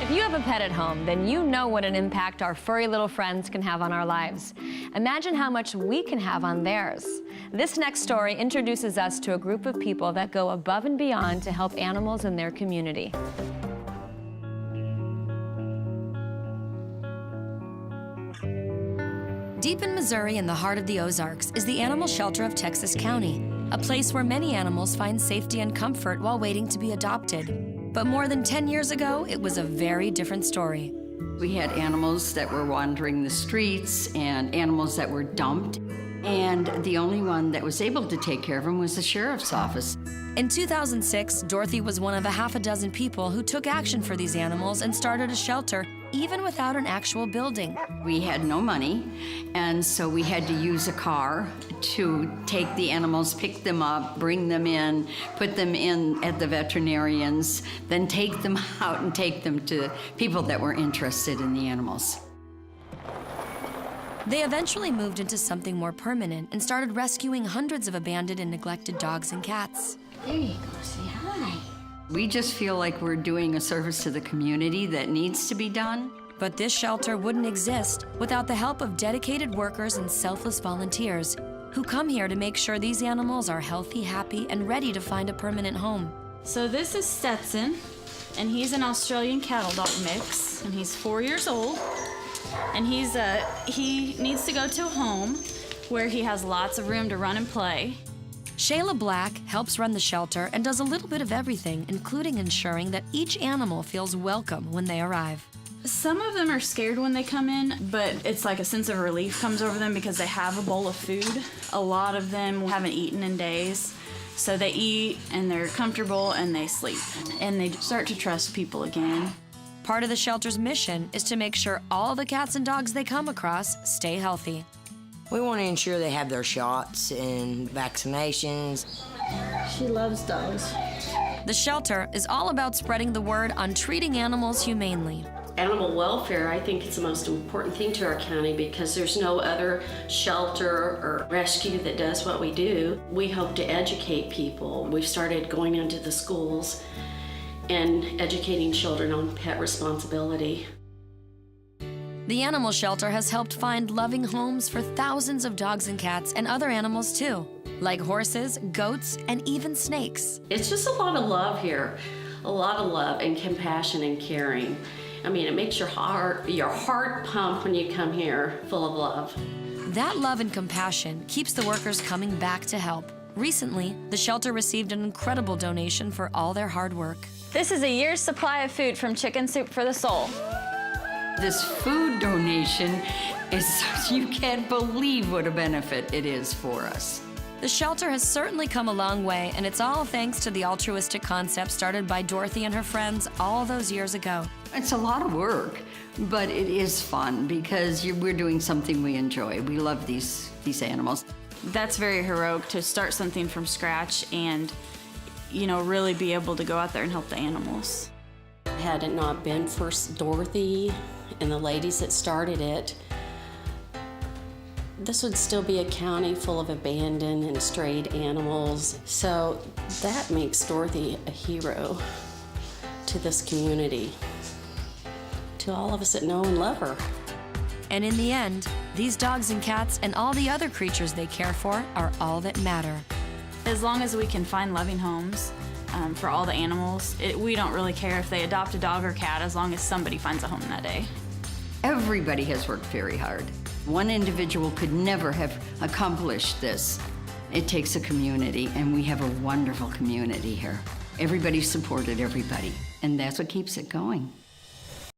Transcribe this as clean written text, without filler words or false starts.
If you have a pet at home, then you know what an impact our furry little friends can have on our lives. Imagine how much we can have on theirs. This next story introduces us to a group of people that go above and beyond to help animals in their community. Deep in Missouri, in the heart of the Ozarks, is the Animal Shelter of Texas County, a place where many animals find safety and comfort while waiting to be adopted. But more than 10 years ago, it was a very different story. We had animals that were wandering the streets and animals that were dumped, and the only one that was able to take care of them was the sheriff's office. In 2006, Dorothy was one of a half a dozen people who took action for these animals and started a shelter, even without an actual building. We had no money, and so we had to use a car to take the animals, pick them up, bring them in, put them in at the veterinarians, then take them out and take them to people that were interested in the animals. They eventually moved into something more permanent and started rescuing hundreds of abandoned and neglected dogs and cats. There you go, say hi. We just feel like we're doing a service to the community that needs to be done. But this shelter wouldn't exist without the help of dedicated workers and selfless volunteers who come here to make sure these animals are healthy, happy, and ready to find a permanent home. So this is Stetson, and he's an Australian cattle dog mix, and he's 4 years old. And he needs to go to a home where he has lots of room to run and play. Shayla Black helps run the shelter and does a little bit of everything, including ensuring that each animal feels welcome when they arrive. Some of them are scared when they come in, but it's like a sense of relief comes over them because they have a bowl of food. A lot of them haven't eaten in days, so they eat and they're comfortable and they sleep. And they start to trust people again. Part of the shelter's mission is to make sure all the cats and dogs they come across stay healthy. We want to ensure they have their shots and vaccinations. She loves dogs. The shelter is all about spreading the word on treating animals humanely. Animal welfare, I think, is the most important thing to our county because there's no other shelter or rescue that does what we do. We hope to educate people. We've started going into the schools and educating children on pet responsibility. The animal shelter has helped find loving homes for thousands of dogs and cats and other animals too, like horses, goats, and even snakes. It's just a lot of love here, a lot of love and compassion and caring. I mean, it makes your heart pump when you come here, full of love. That love and compassion keeps the workers coming back to help. Recently, the shelter received an incredible donation for all their hard work. This is a year's supply of food from Chicken Soup for the Soul. This food donation is, you can't believe what a benefit it is for us. The shelter has certainly come a long way, and it's all thanks to the altruistic concept started by Dorothy and her friends all those years ago. It's a lot of work, but it is fun because we're doing something we enjoy. We love these animals. That's very heroic to start something from scratch and, you know, really be able to go out there and help the animals. Had it not been for Dorothy and the ladies that started it, this would still be a county full of abandoned and strayed animals. So that makes Dorothy a hero to this community, to all of us that know and love her. And in the end, these dogs and cats and all the other creatures they care for are all that matter. As long as we can find loving homes for all the animals, we don't really care if they adopt a dog or cat as long as somebody finds a home that day. Everybody has worked very hard. One individual could never have accomplished this. It takes a community, and we have a wonderful community here. Everybody supported everybody, and that's what keeps it going.